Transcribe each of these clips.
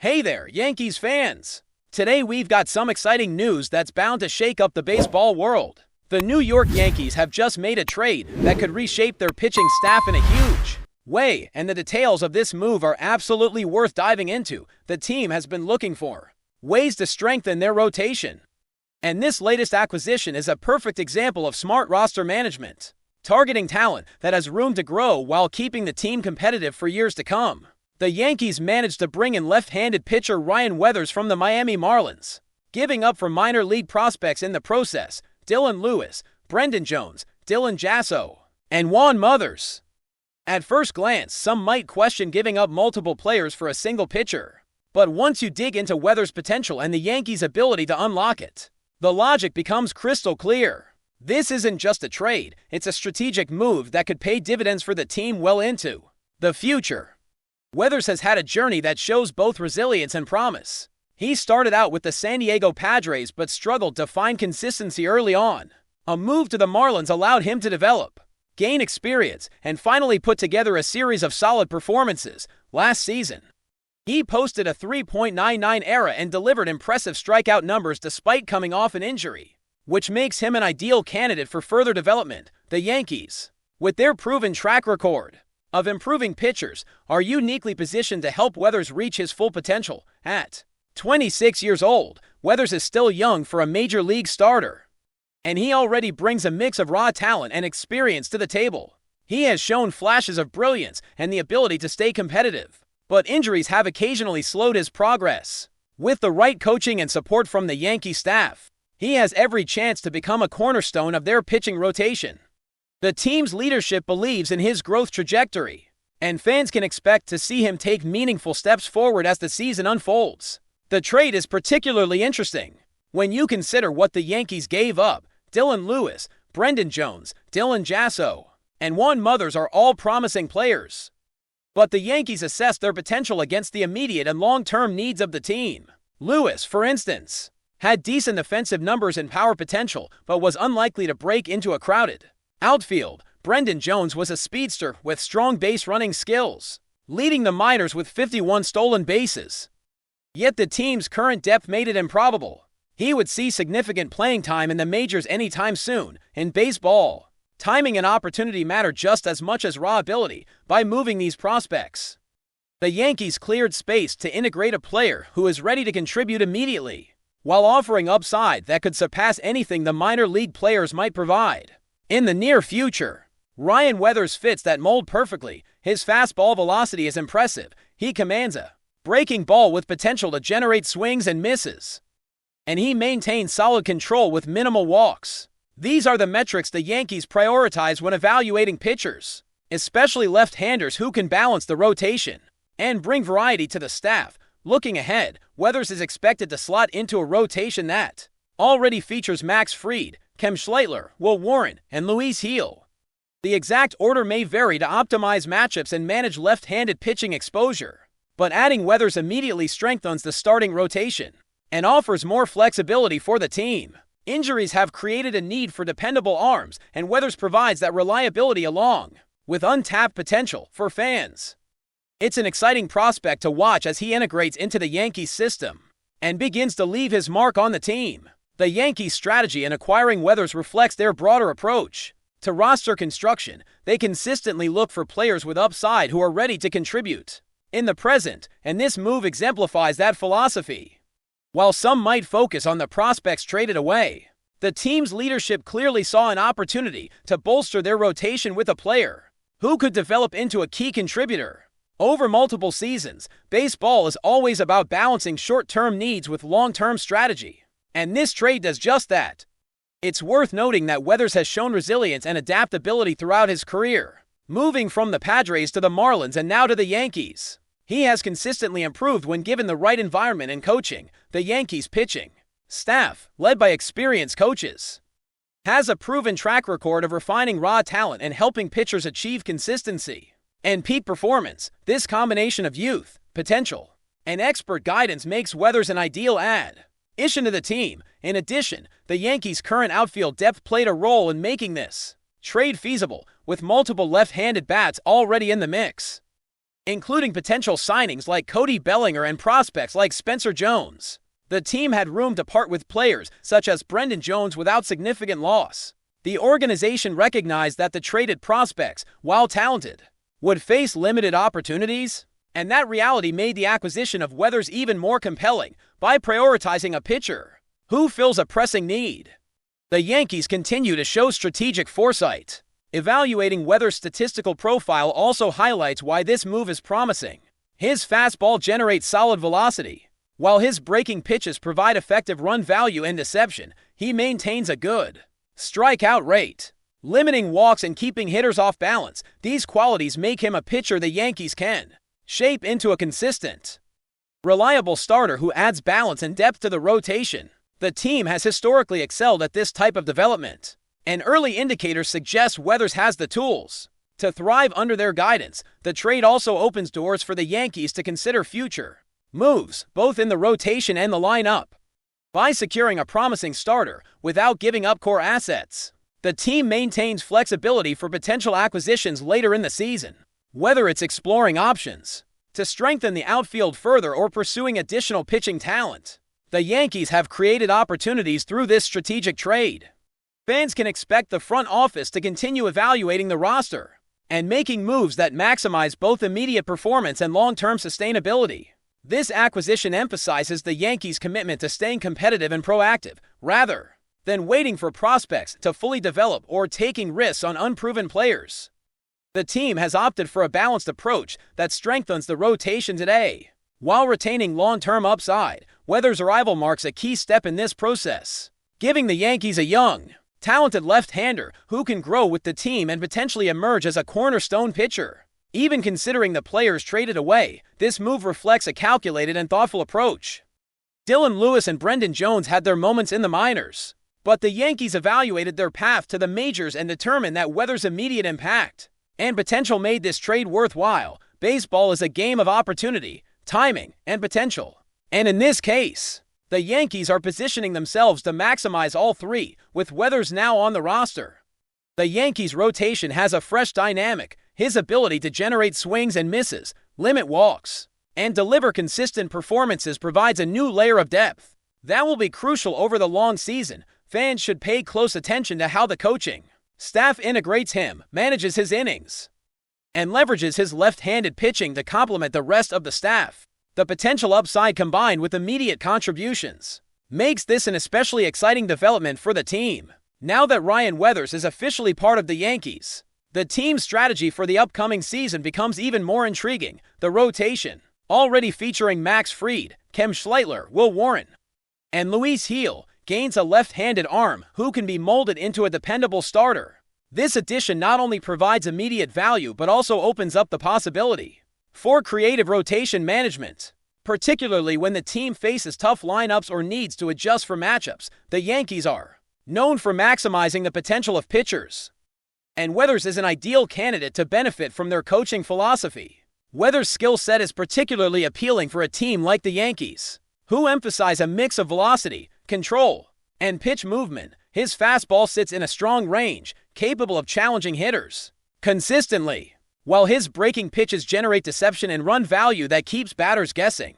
Hey there, Yankees fans! Today we've got some exciting news that's bound to shake up the baseball world. The New York Yankees have just made a trade that could reshape their pitching staff in a huge way, and the details of this move are absolutely worth diving into. The team has been looking for ways to strengthen their rotation, and this latest acquisition is a perfect example of smart roster management, targeting talent that has room to grow while keeping the team competitive for years to come. The Yankees managed to bring in left-handed pitcher Ryan Weathers from the Miami Marlins, giving up for minor league prospects in the process: Dylan Lewis, Brendan Jones, Dylan Jasso, and Juan Mothers. At first glance, some might question giving up multiple players for a single pitcher. But once you dig into Weathers' potential and the Yankees' ability to unlock it, the logic becomes crystal clear. This isn't just a trade, it's a strategic move that could pay dividends for the team well into the future. Weathers has had a journey that shows both resilience and promise. He started out with the San Diego Padres but struggled to find consistency early on. A move to the Marlins allowed him to develop, gain experience, and finally put together a series of solid performances. Last season, he posted a 3.99 ERA and delivered impressive strikeout numbers despite coming off an injury, which makes him an ideal candidate for further development. The Yankees, with their proven track record of improving pitchers, are uniquely positioned to help Weathers reach his full potential. At 26 years old, Weathers is still young for a major league starter, and he already brings a mix of raw talent and experience to the table. He has shown flashes of brilliance and the ability to stay competitive, but injuries have occasionally slowed his progress. With the right coaching and support from the Yankee staff, he has every chance to become a cornerstone of their pitching rotation. The team's leadership believes in his growth trajectory, and fans can expect to see him take meaningful steps forward as the season unfolds. The trade is particularly interesting when you consider what the Yankees gave up. Dylan Lewis, Brendan Jones, Dylan Jasso, and Juan Mothers are all promising players, but the Yankees assess their potential against the immediate and long-term needs of the team. Lewis, for instance, had decent offensive numbers and power potential, but was unlikely to break into a crowded outfield. Brendan Jones was a speedster with strong base-running skills, leading the minors with 51 stolen bases. Yet the team's current depth made it improbable he would see significant playing time in the majors anytime soon. In baseball, timing and opportunity matter just as much as raw ability. By moving these prospects, the Yankees cleared space to integrate a player who is ready to contribute immediately, while offering upside that could surpass anything the minor league players might provide. In the near future, Ryan Weathers fits that mold perfectly. His fastball velocity is impressive. He commands a breaking ball with potential to generate swings and misses, and he maintains solid control with minimal walks. These are the metrics the Yankees prioritize when evaluating pitchers, especially left-handers who can balance the rotation and bring variety to the staff. Looking ahead, Weathers is expected to slot into a rotation that already features Max Fried, Kem Schleitler, Will Warren, and Luis Heel. The exact order may vary to optimize matchups and manage left-handed pitching exposure, but adding Weathers immediately strengthens the starting rotation and offers more flexibility for the team. Injuries have created a need for dependable arms, and Weathers provides that reliability along with untapped potential for fans. It's an exciting prospect to watch as he integrates into the Yankees system and begins to leave his mark on the team. The Yankees' strategy in acquiring Weathers reflects their broader approach to roster construction. They consistently look for players with upside who are ready to contribute in the present, and this move exemplifies that philosophy. While some might focus on the prospects traded away, the team's leadership clearly saw an opportunity to bolster their rotation with a player who could develop into a key contributor over multiple seasons. Baseball is always about balancing short-term needs with long-term strategy, and this trade does just that. It's worth noting that Weathers has shown resilience and adaptability throughout his career, moving from the Padres to the Marlins and now to the Yankees. He has consistently improved when given the right environment and coaching. The Yankees' pitching staff, led by experienced coaches, has a proven track record of refining raw talent and helping pitchers achieve consistency and peak performance. This combination of youth, potential, and expert guidance makes Weathers an ideal addition to the team. In addition, the Yankees' current outfield depth played a role in making this trade feasible, with multiple left-handed bats already in the mix. including potential signings like Cody Bellinger and prospects like Spencer Jones. The team had room to part with players such as Brendan Jones without significant loss. The organization recognized that the traded prospects, while talented, would face limited opportunities, and that reality made the acquisition of Weathers even more compelling by prioritizing a pitcher who fills a pressing need. The Yankees continue to show strategic foresight. Evaluating Weathers' statistical profile also highlights why this move is promising. His fastball generates solid velocity. While his breaking pitches provide effective run value and deception, he maintains a good strikeout rate, limiting walks and keeping hitters off balance. These qualities make him a pitcher the Yankees can shape into a consistent, reliable starter who adds balance and depth to the rotation. The team has historically excelled at this type of development, and early indicators suggest Weathers has the tools to thrive under their guidance. The trade also opens doors for the Yankees to consider future moves, both in the rotation and the lineup. By securing a promising starter without giving up core assets, the team maintains flexibility for potential acquisitions later in the season. Whether it's exploring options to strengthen the outfield further or pursuing additional pitching talent, the Yankees have created opportunities through this strategic trade. Fans can expect the front office to continue evaluating the roster and making moves that maximize both immediate performance and long-term sustainability. This acquisition emphasizes the Yankees' commitment to staying competitive and proactive, rather than waiting for prospects to fully develop or taking risks on unproven players. The team has opted for a balanced approach that strengthens the rotation today, while retaining long-term upside. Weathers' arrival marks a key step in this process, giving the Yankees a young, talented left-hander who can grow with the team and potentially emerge as a cornerstone pitcher. Even considering the players traded away, this move reflects a calculated and thoughtful approach. Dylan Lewis and Brendan Jones had their moments in the minors, but the Yankees evaluated their path to the majors and determined that Weathers' immediate impact and potential made this trade worthwhile. Baseball is a game of opportunity, timing, and potential. And in this case, the Yankees are positioning themselves to maximize all three, with Weathers now on the roster. The Yankees' rotation has a fresh dynamic. His ability to generate swings and misses, limit walks, and deliver consistent performances provides a new layer of depth that will be crucial over the long season. Fans should pay close attention to how the coaching staff integrates him, manages his innings, and leverages his left-handed pitching to complement the rest of the staff. The potential upside combined with immediate contributions makes this an especially exciting development for the team. Now that Ryan Weathers is officially part of the Yankees, the team's strategy for the upcoming season becomes even more intriguing. The rotation, already featuring Max Fried, Kem Schleitler, Will Warren, and Luis Gil, gains a left-handed arm who can be molded into a dependable starter. This addition not only provides immediate value but also opens up the possibility for creative rotation management, particularly when the team faces tough lineups or needs to adjust for matchups. The Yankees are known for maximizing the potential of pitchers, and Weathers is an ideal candidate to benefit from their coaching philosophy. Weathers' skill set is particularly appealing for a team like the Yankees, who emphasize a mix of velocity, control, and pitch movement. His fastball sits in a strong range, capable of challenging hitters consistently, while his breaking pitches generate deception and run value that keeps batters guessing.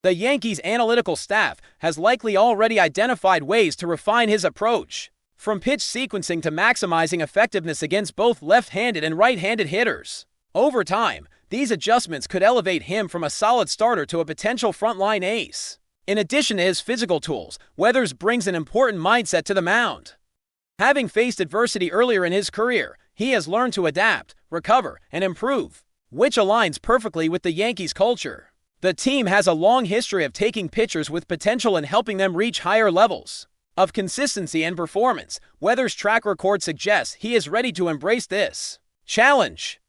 The Yankees' analytical staff has likely already identified ways to refine his approach, from pitch sequencing to maximizing effectiveness against both left-handed and right-handed hitters. Over time, these adjustments could elevate him from a solid starter to a potential frontline ace. In addition to his physical tools, Weathers brings an important mindset to the mound. Having faced adversity earlier in his career, he has learned to adapt, recover, and improve, which aligns perfectly with the Yankees' culture. The team has a long history of taking pitchers with potential and helping them reach higher levels of consistency and performance. Weathers' track record suggests he is ready to embrace this challenge,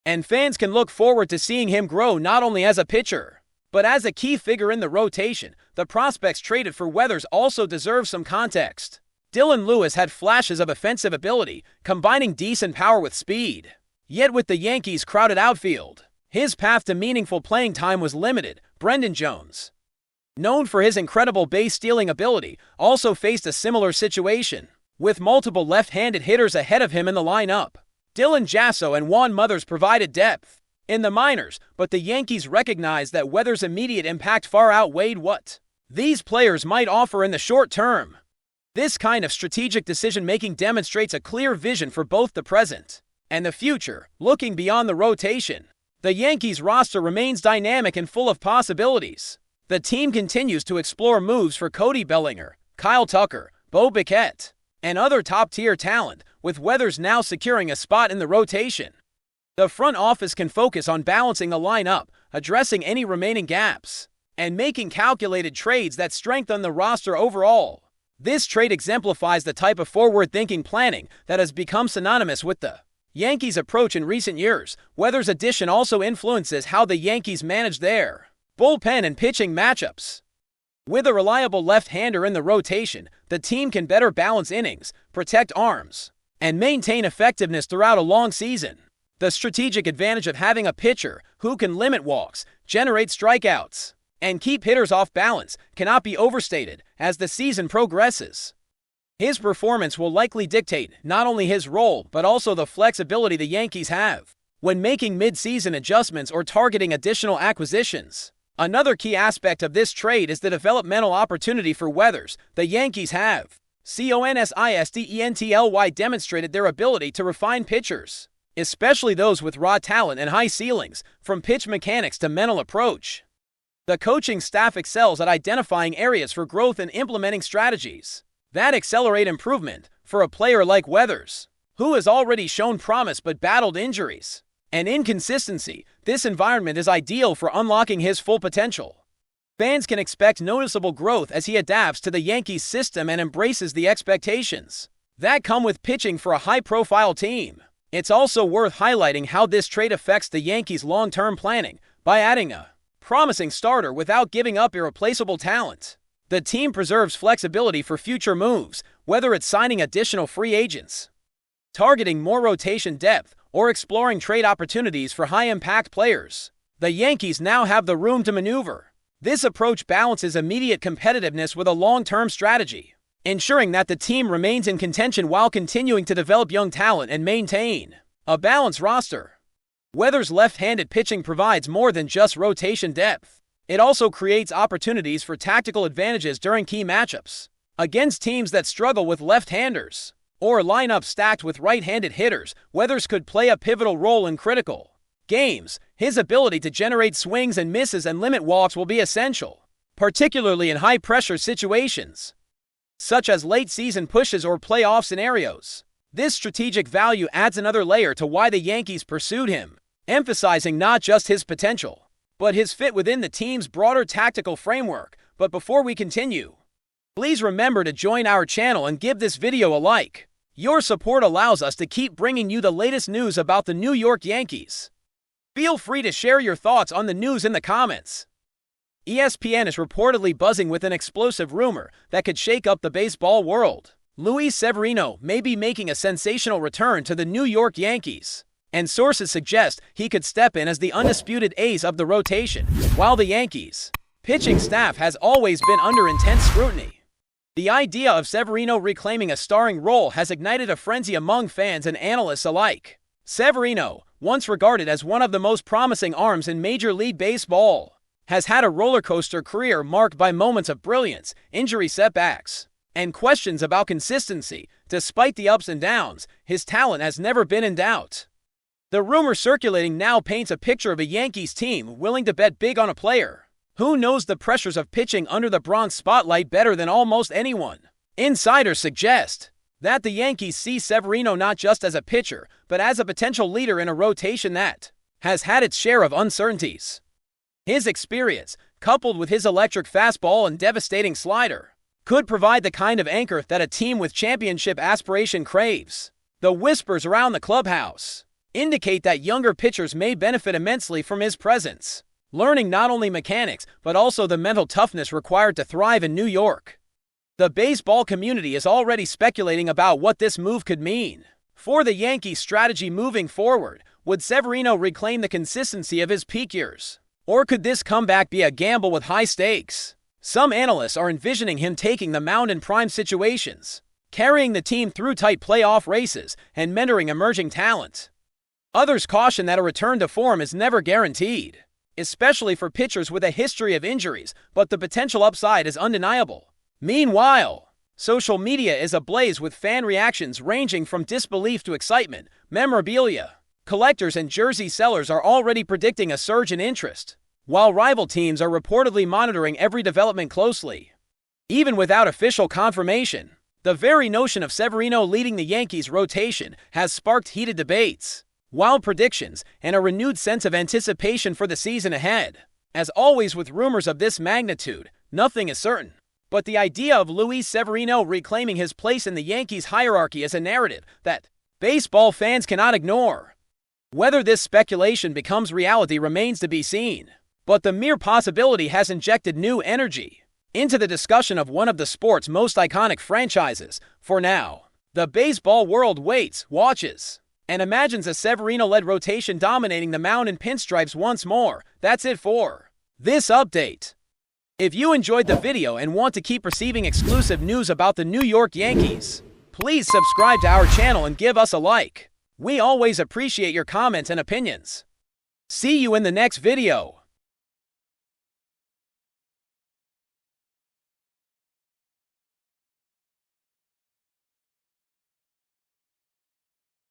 and fans can look forward to seeing him grow not only as a pitcher, but as a key figure in the rotation. The prospects traded for Weathers also deserve some context. Dylan Lewis had flashes of offensive ability, combining decent power with speed. Yet with the Yankees' crowded outfield, his path to meaningful playing time was limited. Brendan Jones, known for his incredible base-stealing ability, also faced a similar situation, with multiple left-handed hitters ahead of him in the lineup. Dylan Jasso and Juan Mothers provided depth, in the minors, but the Yankees recognized that Weathers' immediate impact far outweighed what these players might offer in the short term. This kind of strategic decision-making demonstrates a clear vision for both the present and the future, looking beyond the rotation. The Yankees roster remains dynamic and full of possibilities. The team continues to explore moves for Cody Bellinger, Kyle Tucker, Bo Bichette, and other top-tier talent, with Weathers now securing a spot in the rotation. The front office can focus on balancing the lineup, addressing any remaining gaps, and making calculated trades that strengthen the roster overall. This trade exemplifies the type of forward-thinking planning that has become synonymous with the Yankees' approach in recent years. Weathers' addition also influences how the Yankees manage their bullpen and pitching matchups. With a reliable left-hander in the rotation, the team can better balance innings, protect arms, and maintain effectiveness throughout a long season. The strategic advantage of having a pitcher who can limit walks, generate strikeouts, and keep hitters off balance cannot be overstated as the season progresses. His performance will likely dictate not only his role but also the flexibility the Yankees have when making mid-season adjustments or targeting additional acquisitions. Another key aspect of this trade is the developmental opportunity for Weathers. The Yankees have consistently demonstrated their ability to refine pitchers, especially those with raw talent and high ceilings, from pitch mechanics to mental approach. The coaching staff excels at identifying areas for growth and implementing strategies that accelerate improvement. For a player like Weathers, who has already shown promise but battled injuries and inconsistency, this environment is ideal for unlocking his full potential. Fans can expect noticeable growth as he adapts to the Yankees system and embraces the expectations that come with pitching for a high-profile team. It's also worth highlighting how this trade affects the Yankees' long-term planning. By adding a promising starter without giving up irreplaceable talent, the team preserves flexibility for future moves, whether it's signing additional free agents, targeting more rotation depth, or exploring trade opportunities for high-impact players. The Yankees now have the room to maneuver. This approach balances immediate competitiveness with a long-term strategy, ensuring that the team remains in contention while continuing to develop young talent and maintain a balanced roster. Weathers' left-handed pitching provides more than just rotation depth. It also creates opportunities for tactical advantages during key matchups against teams that struggle with left-handers or lineups stacked with right-handed hitters. Weathers could play a pivotal role in critical games. His ability to generate swings and misses and limit walks will be essential, particularly in high-pressure situations, such as late-season pushes or playoff scenarios. This strategic value adds another layer to why the Yankees pursued him, emphasizing not just his potential, but his fit within the team's broader tactical framework. But before we continue, please remember to join our channel and give this video a like. Your support allows us to keep bringing you the latest news about the New York Yankees. Feel free to share your thoughts on the news in the comments. ESPN is reportedly buzzing with an explosive rumor that could shake up the baseball world. Luis Severino may be making a sensational return to the New York Yankees, and sources suggest he could step in as the undisputed ace of the rotation. While the Yankees' pitching staff has always been under intense scrutiny, the idea of Severino reclaiming a starring role has ignited a frenzy among fans and analysts alike. Severino, once regarded as one of the most promising arms in Major League Baseball, has had a roller coaster career marked by moments of brilliance, injury setbacks, and questions about consistency. Despite the ups and downs, his talent has never been in doubt. The rumor circulating now paints a picture of a Yankees team willing to bet big on a player who knows the pressures of pitching under the Bronx spotlight better than almost anyone. Insiders suggest that the Yankees see Severino not just as a pitcher, but as a potential leader in a rotation that has had its share of uncertainties. His experience, coupled with his electric fastball and devastating slider, could provide the kind of anchor that a team with championship aspiration craves. The whispers around the clubhouse indicate that younger pitchers may benefit immensely from his presence, learning not only mechanics but also the mental toughness required to thrive in New York. The baseball community is already speculating about what this move could mean for the Yankees' strategy moving forward. Would Severino reclaim the consistency of his peak years, or could this comeback be a gamble with high stakes? Some analysts are envisioning him taking the mound in prime situations, carrying the team through tight playoff races, and mentoring emerging talent. Others caution that a return to form is never guaranteed, especially for pitchers with a history of injuries, but the potential upside is undeniable. Meanwhile, social media is ablaze with fan reactions ranging from disbelief to excitement. Memorabilia collectors and jersey sellers are already predicting a surge in interest, while rival teams are reportedly monitoring every development closely. Even without official confirmation, the very notion of Severino leading the Yankees' rotation has sparked heated debates, wild predictions, and a renewed sense of anticipation for the season ahead. As always with rumors of this magnitude, nothing is certain. But the idea of Luis Severino reclaiming his place in the Yankees' hierarchy is a narrative that baseball fans cannot ignore. Whether this speculation becomes reality remains to be seen, but the mere possibility has injected new energy into the discussion of one of the sport's most iconic franchises. For now, the baseball world waits, watches, and imagines a Severino-led rotation dominating the mound in pinstripes once more. That's it for this update. If you enjoyed the video and want to keep receiving exclusive news about the New York Yankees, please subscribe to our channel and give us a like. We always appreciate your comments and opinions. See you in the next video.